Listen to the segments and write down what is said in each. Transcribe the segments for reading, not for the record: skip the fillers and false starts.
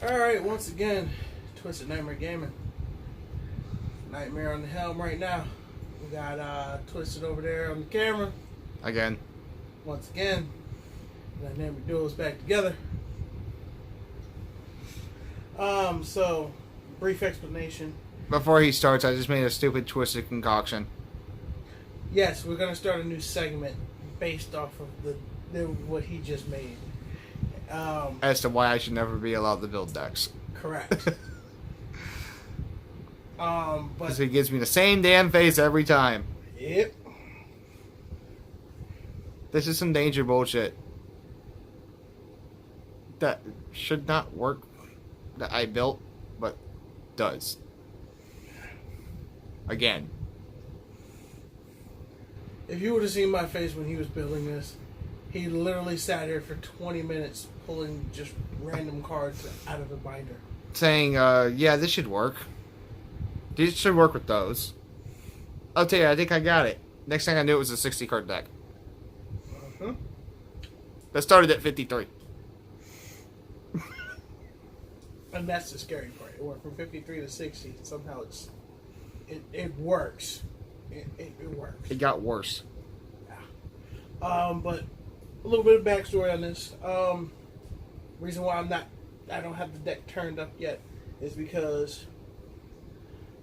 Alright, once again, Twisted Nightmare Gaming. Nightmare on the helm right now. We got Twisted over there on the camera. Again. Once again, Dynamic Duo is back together. So, brief explanation. Before he starts, I just made a stupid twisted concoction. Yes, we're going to start a new segment based off of what he just made. As to why I should never be allowed to build decks. Correct. Because he gives me the same damn face every time. Yep. This is some danger bullshit. That should not work. That I built, but does. Again. If you would have seen my face when he was building this, he literally sat here for 20 minutes pulling just random cards out of the binder. Saying, yeah, this should work. This should work with those. I'll tell you, I think I got it. Next thing I knew, it was a 60 card deck. That started at 53. And that's the scary part. It went from 53 to 60. Somehow it works. It works. It got worse. Yeah. But a little bit of backstory on this. Reason why I don't have the deck turned up yet is because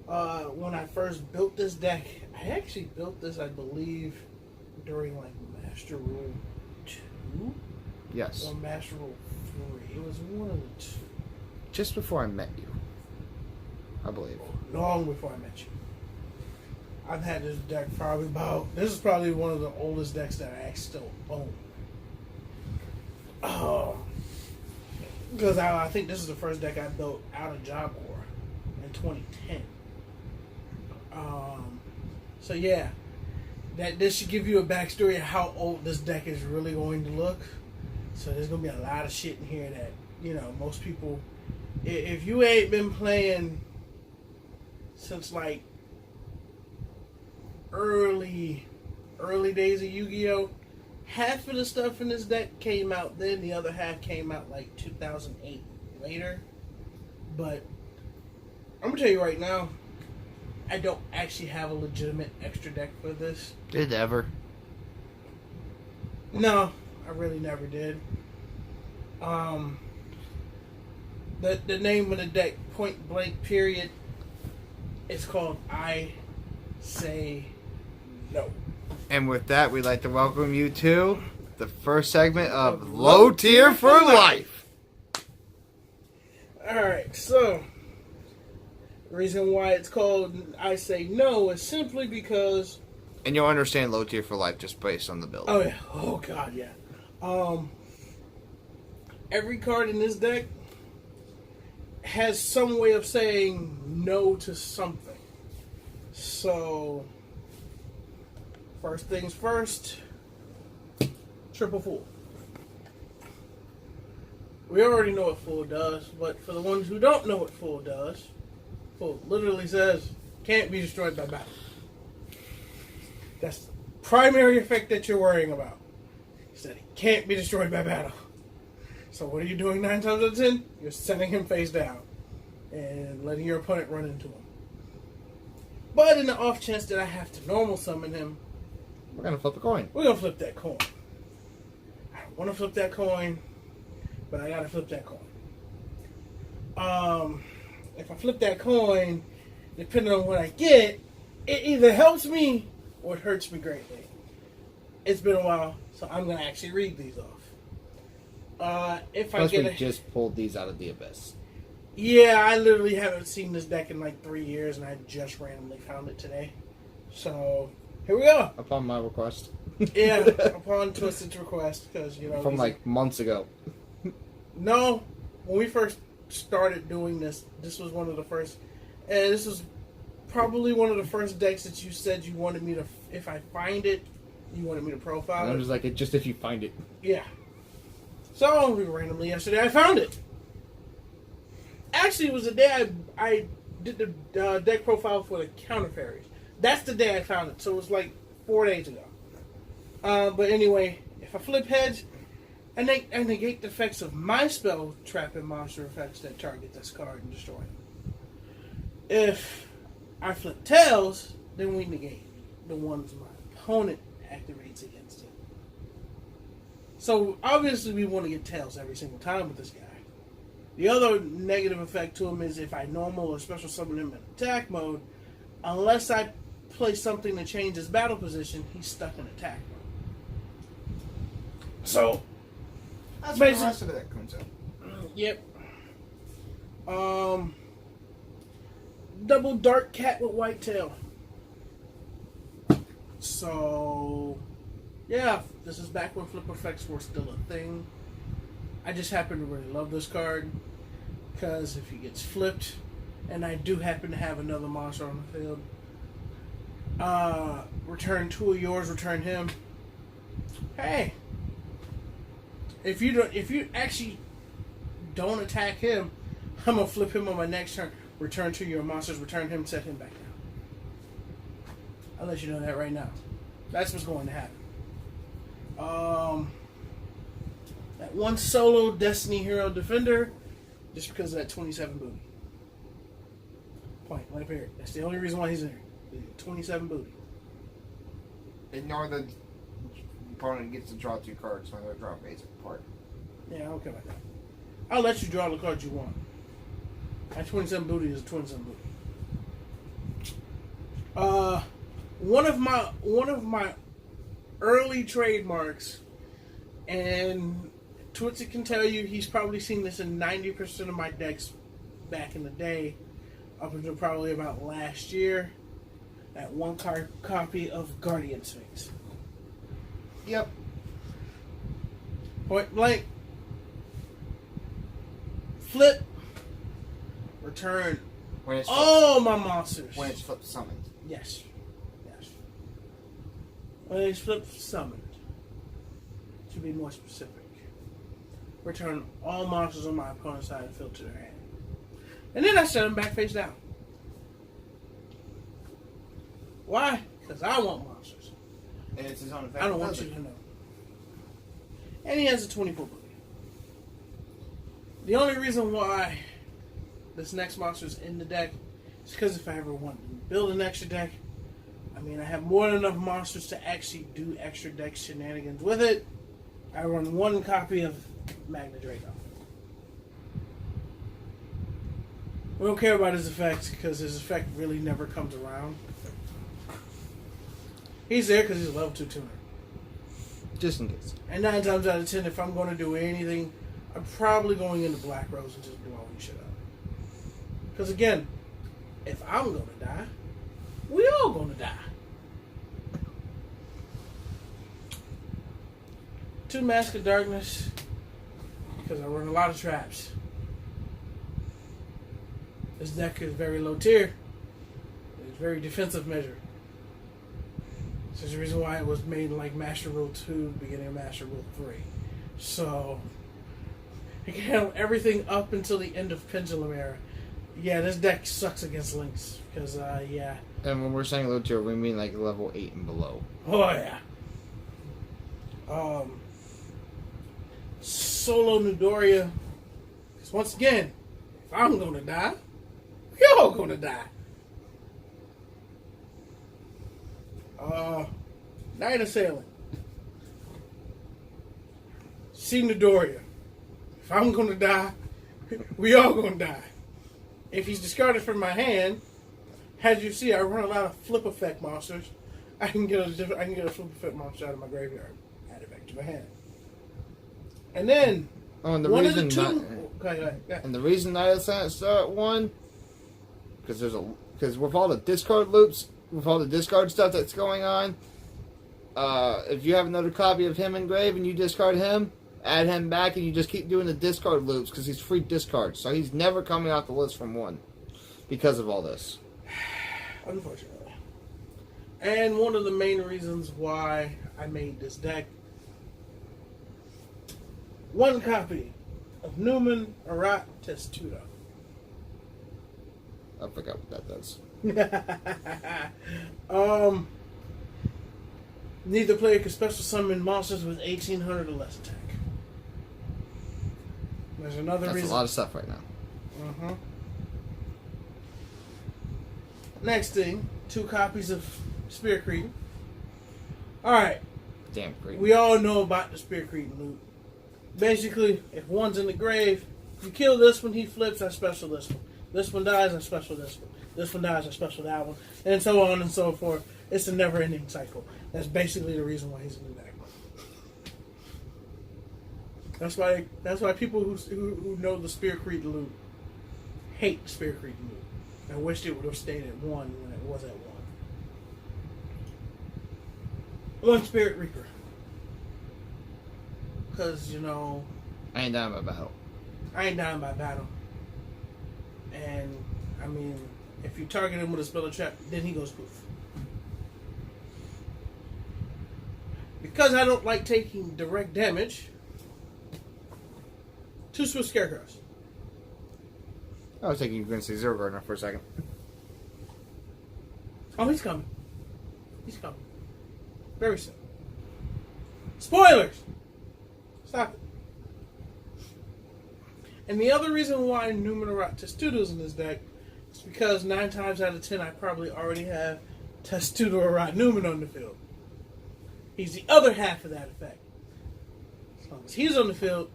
when I first built this deck, I actually built this, I believe, during like Master Rule 2? Yes. Or Master Rule 3. It was one of the two. Just before I met you. I believe. Long before I met you. I've had this deck probably this is probably one of the oldest decks that I still own. Because I think this is the first deck I built out of Job Corps in 2010. So yeah, this should give you a backstory of how old this deck is really going to look. So there's going to be a lot of shit in here that, most people, if you ain't been playing since like early days of Yu-Gi-Oh!, half of the stuff in this deck came out then, the other half came out like 2008 later. But I'm gonna tell you right now, I don't actually have a legitimate extra deck for this. Did ever? No, I really never did. The name of the deck, point blank period, it's called I Say No. And with that, we'd like to welcome you to the first segment of Low Tier for Life. Alright, so the reason why it's called I Say No is simply because... And you'll understand Low Tier for Life just based on the build. Oh yeah, oh god, yeah. Every card in this deck has some way of saying no to something. So, first things first, Triple Fool. We already know what Fool does, but for the ones who don't know what Fool does, Fool literally says, can't be destroyed by battle. That's the primary effect that you're worrying about. Is that he can't be destroyed by battle. So what are you doing 9 times out of 10? You're setting him face down and letting your opponent run into him. But in the off chance that I have to normal summon him, we're going to flip a coin. We're going to flip that coin. I don't want to flip that coin, but I got to flip that coin. If I flip that coin, depending on what I get, it either helps me or it hurts me greatly. It's been a while, so I'm going to actually read these off. Plus, we just pulled these out of the abyss. Yeah, I literally haven't seen this deck in like 3 years, and I just randomly found it today. So, here we go. Upon my request. Yeah, upon Twisted's request, because, From like months ago. No, when we first started doing this, this was one of the first, and this was probably one of the first decks that you said you wanted me to, if I find it, you wanted me to profile it. I was like, just if you find it. Yeah. So, randomly yesterday, I found it. Actually, it was the day I did the deck profile for the Counter Fairies. That's the day I found it, so it was like 4 days ago. But anyway, if I flip heads, and negate the effects of my spell, trap, and monster effects that target this card and destroy him. If I flip tails, then we negate the ones my opponent activates against it. So obviously we want to get tails every single time with this guy. The other negative effect to him is if I normal or special summon him in attack mode, unless I play something to change his battle position, he's stuck in attack mode. So that's where the rest of it comes out. Yep. Double dark cat with white tail. So yeah, this is back when flip effects were still a thing. I just happen to really love this card because if he gets flipped, and I do happen to have another monster on the field, return 2 of yours, return him. Hey, if you actually don't attack him, I'm gonna flip him on my next turn. Return 2 of your monsters, return him, set him back down. I'll let you know that right now. That's what's going to happen. That one solo Destiny Hero Defender, just because of that 27 booty. Point, blank period. That's the only reason why he's in there. 27 booty. Ignore the opponent gets to draw 2 cards when they draw basic part. Yeah, I don't care about that. I'll let you draw the cards you want. That 27 booty is a 27 booty. One of my early trademarks, and Twitzy can tell you he's probably seen this in 90% of my decks back in the day, up until probably about last year. That one card copy of Guardian Sphinx. Yep. Point blank. Flip. Return When it's all my monsters. When it's flip summoned. Yes. Yes. When it's flip summoned. To be more specific. Return all monsters on my opponent's side and field to their hand. And then I set them back face down. Why? Because I want monsters. And it's his own effect. I don't want you to know. And he has a 24 booty. The only reason why this next monster's in the deck is because if I ever want to build an extra deck, I mean, I have more than enough monsters to actually do extra deck shenanigans with it. I run one copy of Magna Draco. We don't care about his effects because his effect really never comes around. He's there because he's a level 2 tuner. Just in case. And 9 times out of 10, if I'm going to do anything, I'm probably going into Black Rose and just blowing shit up. Because again, if I'm going to die, we all going to die. 2 Mask of Darkness, because I run a lot of traps. This deck is very low tier. It's very defensive measure. This is the reason why it was made like Master Rule 2, beginning of Master Rule 3. So, it can handle everything up until the end of Pendulum Era. Yeah, this deck sucks against Lynx, because, yeah. And when we're saying low tier, we mean like level 8 and below. Oh, yeah. Solo Nidoria. Because once again, if I'm going to die, we all going to die. Night Assailant. See Nidoria. If I'm going to die, we all going to die. If he's discarded from my hand, as you see, I run a lot of flip effect monsters. I can get a flip effect monster out of my graveyard, add it back to my hand. And then and the one reason of the two. And the reason Night Assailant start one, because with all the discard loops, with all the discard stuff that's going on, if you have another copy of him engraved and you discard him, add him back, and you just keep doing the discard loops because he's free discard. So he's never coming off the list from 1 because of all this. Unfortunately. And one of the main reasons why I made this deck, 1 copy of Newman Arat Testudo. I forgot what that does. Neither player can special summon monsters with 1800 or less attack. There's another That's reason. a lot of stuff right now. Uh-huh. Next thing, 2 copies of Spear Creed. Alright, Damn great. we all know about the Spear Creed loot. Basically, if one's in the grave, you kill this one, he flips, I special this one. This one dies, I special this one. This one dies, I special that one. And so on and so forth. It's a never-ending cycle. That's basically the reason why he's in the deck. That's why people who know the Spear Creed loot hate Spear Creed loot. I wish it would have stayed at 1 when it was at 1. 1 Spirit Reaper. Because, I ain't dying by battle. I ain't dying by battle. And, I mean, if you target him with a spell or trap, then he goes poof. Because I don't like taking direct damage, 2 Swift Scarecrows. I was thinking you were going to say Zero Gardener for a second. Oh, he's coming. He's coming. Very soon. Spoilers! Stop it. And the other reason why Numenera Testudo's in this deck is because 9 times out of 10 I probably already have Testudo or Numen on the field. He's the other half of that effect. As long as he's on the field,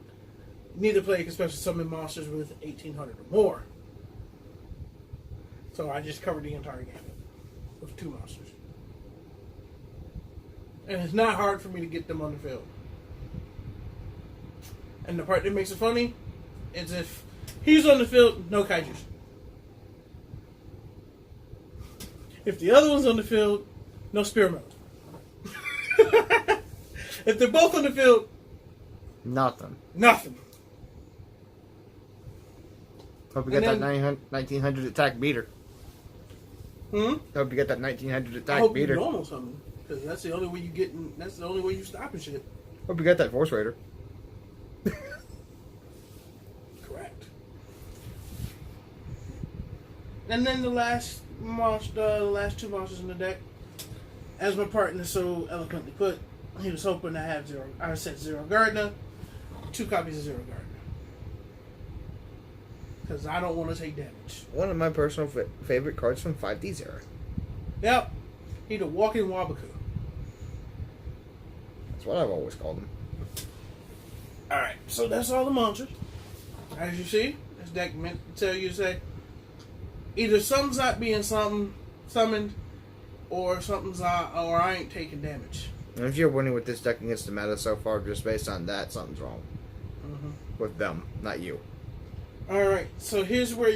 neither player can special summon monsters with 1800 or more. So I just covered the entire gamut with 2 monsters. And it's not hard for me to get them on the field. And the part that makes it funny is if he's on the field, no kaijus. If the other one's on the field, no spear mode. If they're both on the field, Nothing. nothing. Hope you got that 1900 attack beater. Hope you got that 1900 I attack hope beater. you normal something, because that's the only way you get. That's the only way you stopping shit. Hope you got that Force Raider. Correct. And then the last monster, the last 2 monsters in the deck, as my partner so eloquently put, he was hoping to have zero. I said Zero Gardener, 2 copies of Zero Gardener, because I don't want to take damage. One of my personal favorite cards from 5D's era. Yep, he the walking Wabaku. That's what I've always called him. All right, so that's all the monsters. As you see, this deck meant to tell you to say either something's not being summoned, or something's not, or I ain't taking damage. And if you're winning with this deck against the meta so far, just based on that, something's wrong. With them, not you. Alright, so here's where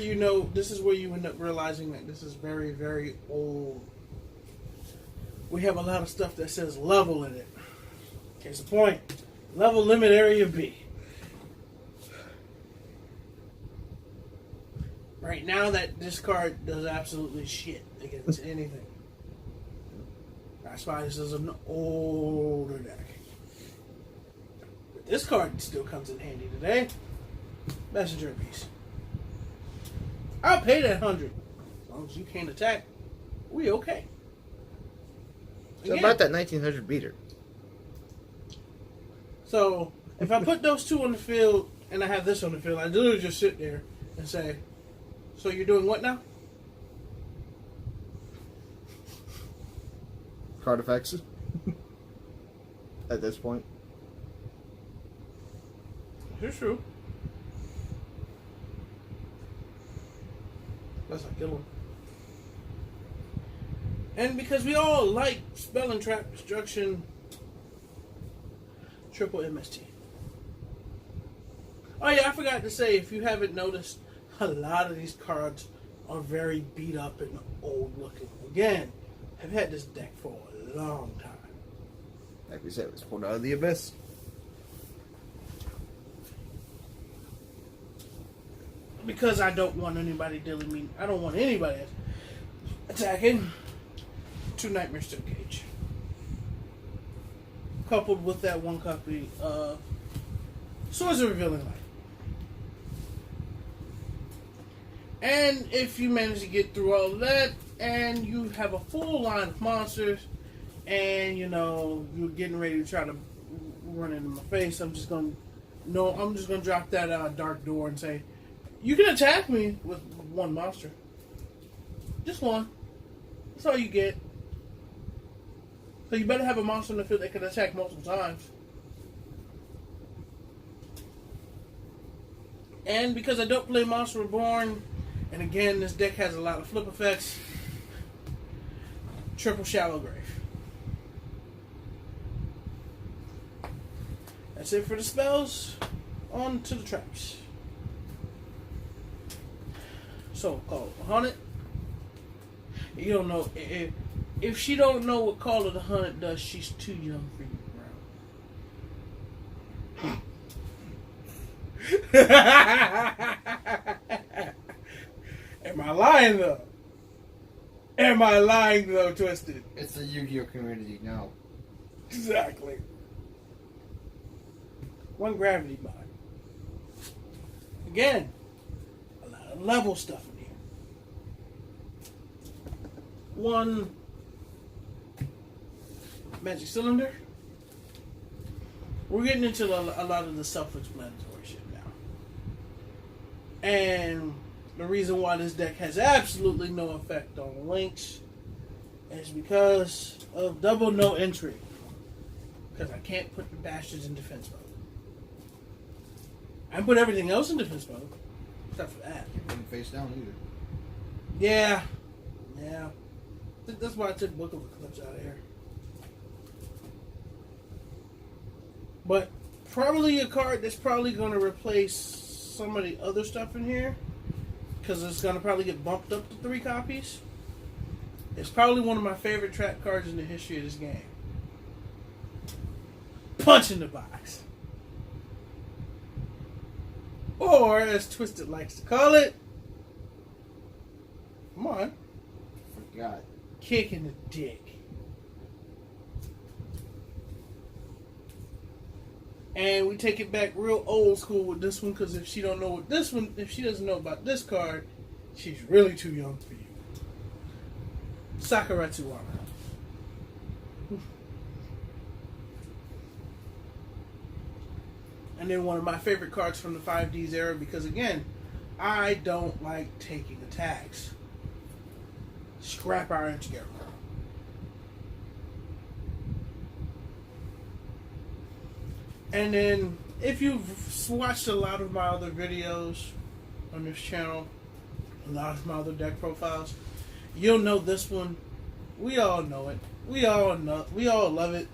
this is where you end up realizing that this is very, very old. We have a lot of stuff that says level in it. Case the point. Level limit area B. Right now, this card does absolutely shit against anything. That's why this is an older deck. But this card still comes in handy today. Messenger piece. I'll pay that 100. As long as you can't attack, we okay. So about that 1900 beater. So, if I put those 2 on the field, and I have this on the field, I literally just sit there and say, so you're doing what now? Card effects. At this point. It's true. That's like kill him. And because we all like spell and trap destruction, triple MST. Oh yeah, I forgot to say, if you haven't noticed, a lot of these cards are very beat up and old looking. Again, I've had this deck for a long time. Like we said, it was pulled out of the abyss. Because I don't want anybody dealing me. I don't want anybody attacking. 2 Nightmare Steel Cage. Coupled with that 1 copy of Swords of Revealing Light. And if you manage to get through all of that, and you have a full line of monsters, and you're getting ready to try to run into my face, I'm just going to No, I'm just gonna drop that dark door and say, you can attack me with one monster. Just one. That's all you get. So you better have a monster in the field that can attack multiple times. And because I don't play Monster Reborn, and again, this deck has a lot of flip effects, triple Shallow Grave. That's it for the spells. On to the traps. So, Call of the Hunted. You don't know. If she don't know what Call of the Hunted does, she's too young for you, bro. Am I lying, though? Am I lying, though, Twisted? It's the Yu-Gi-Oh community, no. Exactly. One gravity body. Again, a lot of level stuff in here. One magic cylinder. We're getting into a lot of the self-explanatory shit now. And the reason why this deck has absolutely no effect on links is because of double no entry. Because I can't put the bastards in defense mode. I can put everything else in defense mode. Except for that. You couldn't face down either. Yeah. Yeah. That's why I took Book of Eclipse out of here. But probably a card that's probably going to replace some of the other stuff in here. Because it's going to probably get bumped up to 3 copies. It's probably one of my favorite trap cards in the history of this game. Punch in the box. Or, as Twisted likes to call it, come on. Forgot. Kick in the dick. And we take it back real old school with this one, because if she don't know what this one, if she doesn't know about this card, she's really too young for you. Sakuretsu Armor. And then one of my favorite cards from the 5Ds era, because again, I don't like taking attacks. Scrap Iron Scarecrow. And then, if you've watched a lot of my other videos on this channel, a lot of my other deck profiles, you'll know this one. We all know it. We all love it.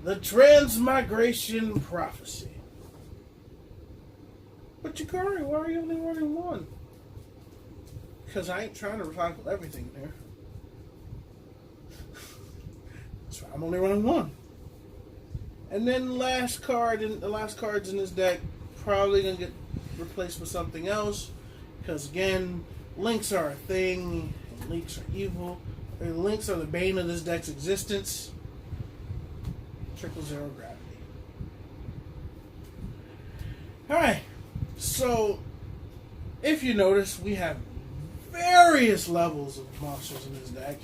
The Transmigration Prophecy. But Jakari, why are you only running one? Because I ain't trying to recycle everything there. That's why I'm only running one. And then the last cards in this deck probably gonna get replaced with something else. Because again, links are a thing, and links are evil. And links are the bane of this deck's existence. 000 gravity. Alright. So, if you notice, we have various levels of monsters in this deck.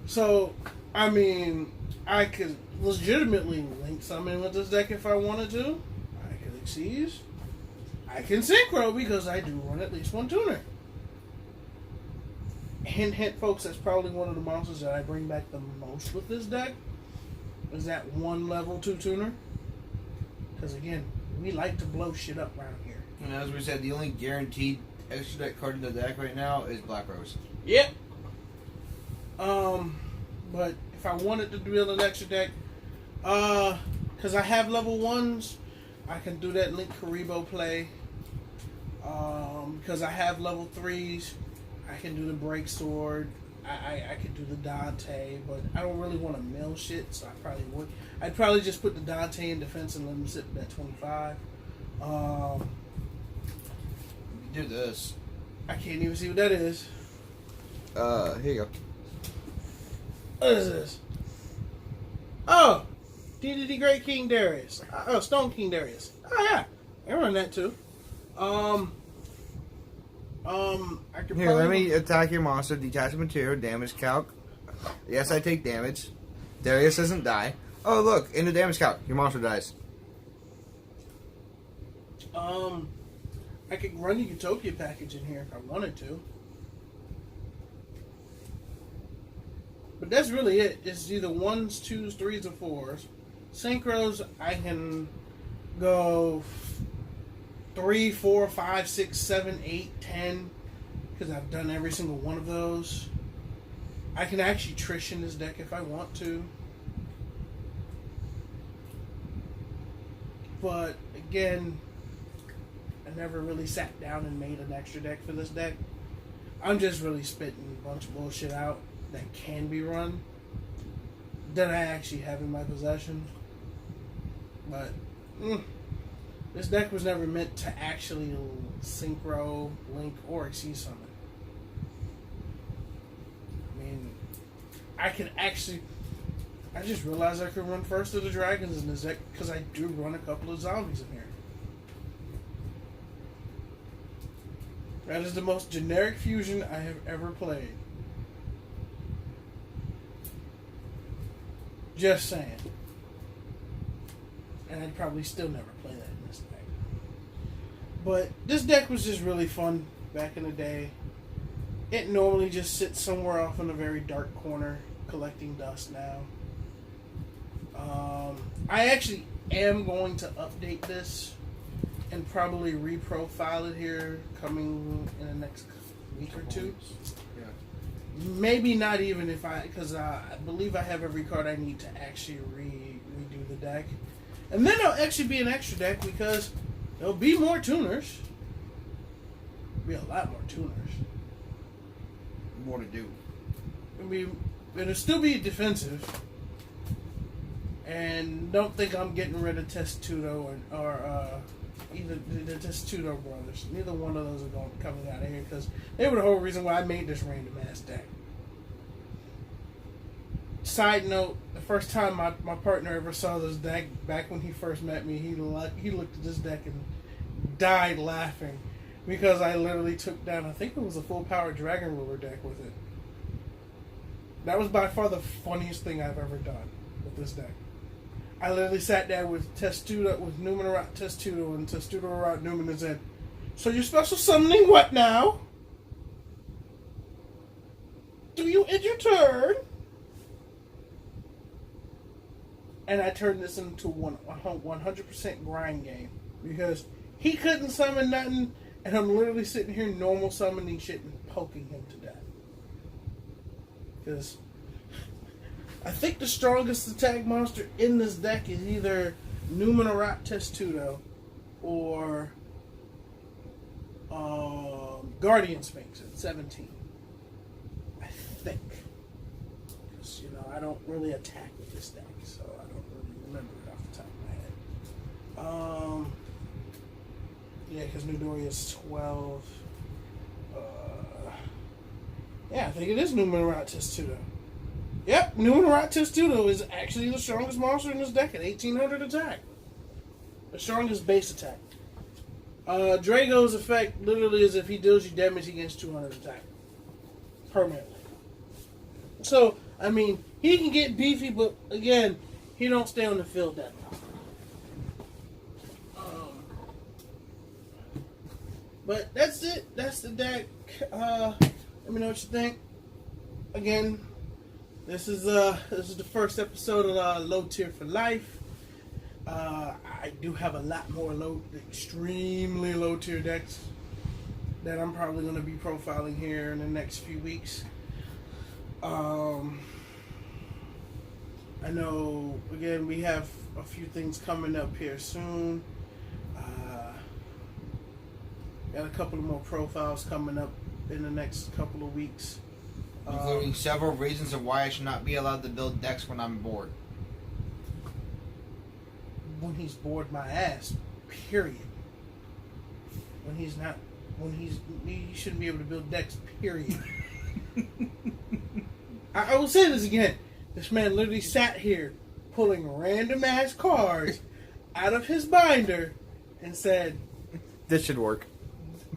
So, I mean, I could legitimately link some in with this deck if I wanted to. I could Exceed. I can synchro because I do run at least one tuner. Hint, hint, folks, that's probably one of the monsters that I bring back the most with this deck. Is that one level 2 tuner. Because again, we like to blow shit up around here. And as we said, the only guaranteed extra deck card in the deck right now is Black Rose. Yep. But if I wanted to build an extra deck, because I have level 1s, I can do that Link Karibo play. Because I have level 3s, I can do the Break Sword. I could do the Dante, but I don't really want to mill shit, so I probably would. I'd probably just put the Dante in defense and let him sit at 25. You do this. I can't even see what that is. Here you go. What is this? Oh! DDD Great King Darius. Oh, Stone King Darius. Oh, yeah. I run that too. I could Here, let me attack your monster. Detach material. Damage calc. Yes, I take damage. Darius doesn't die. Oh, look. In the damage calc, your monster dies. I could run a Utopia package in here if I wanted to. But that's really it. It's either 1s, 2s, 3s, or 4s. Synchros, I can go 3, 4, 5, 6, 7, 8, 10. Because I've done every single one of those. I can actually Trish in this deck if I want to. But again, I never really sat down and made an extra deck for this deck. I'm just really spitting a bunch of bullshit out that can be run that I actually have in my possession. But this deck was never meant to actually synchro, link, or exceed summon. I mean, I can actually... I just realized I could run First of the Dragons in this deck because I do run a couple of zombies in here. That is the most generic fusion I have ever played. Just saying. And I'd probably still never play that in this deck. But this deck was just really fun back in the day. It normally just sits somewhere off in a very dark corner collecting dust now. I actually am going to update this and probably reprofile it here coming in the next week or two. Yeah. Maybe not even if because I believe I have every card I need to actually redo the deck. And then there'll actually be an extra deck because there'll be more tuners. There'll be a lot more tuners. More to do. It'll still be defensive. And don't think I'm getting rid of Testudo or either the Testudo brothers. Neither one of those are coming out of here because they were the whole reason why I made this random ass deck. Side note: the first time my partner ever saw this deck, back when he first met me, he looked at this deck and died laughing because I literally took down, I think it was a full power Dragon Ruler deck with it. That was by far the funniest thing I've ever done with this deck. I literally sat there with Testudo, with Numenera Testudo, and Testudo around Numen and said, "So you're special summoning what now? Do you end your turn?" And I turned this into 100% grind game because he couldn't summon nothing, and I'm literally sitting here normal summoning shit and poking him to death. Because I think the strongest attack monster in this deck is either Numenera Testudo or Guardian Sphinx at 17. I think. Because, I don't really attack with this deck, so I don't really remember it off the top of my head. Yeah, because Nidori is 12. Yeah, I think it is Numenera Testudo. Yep, Numenera Testudo is actually the strongest monster in this deck at 1800 attack. The strongest base attack. Drago's effect literally is if he deals you damage against 200 attack. Permanently. So, I mean, he can get beefy, but again, he don't stay on the field that long. But that's it. That's the deck. Let me know what you think. Again, this is the first episode of Low Tier for Life. I do have a lot more extremely low tier decks that I'm probably going to be profiling here in the next few weeks. I know, again, we have a few things coming up here soon. Got a couple of more profiles coming up in the next couple of weeks. Including several reasons of why I should not be allowed to build decks when I'm bored. When he's bored my ass, period. He shouldn't be able to build decks, period. I will say this again. This man literally sat here pulling random ass cards out of his binder and said, "This should work."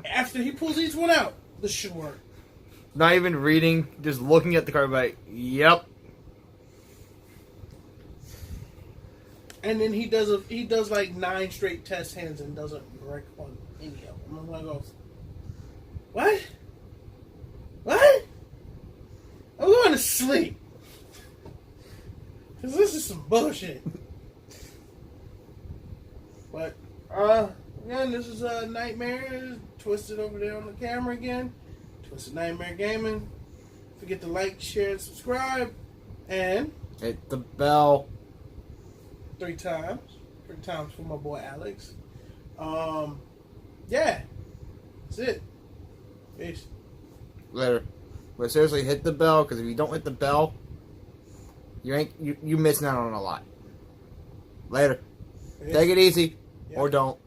After he pulls each one out, this should work. Not even reading, just looking at the card like, yep. And then he does like 9 straight test hands and doesn't wreck on any of them. I'm like, oh, what? What? I'm going to sleep. Cause this is some bullshit. But again, this is a Nightmare Twisted over there on the camera again. Twisted Nightmare Gaming. Don't forget to like, share, and subscribe, and hit the bell 3 times. 3 times for my boy Alex. Yeah, that's it. Peace. Later. But seriously, hit the bell, because if you don't hit the bell, you missing out on a lot. Later. Peace. Take it easy, Yeah. or don't.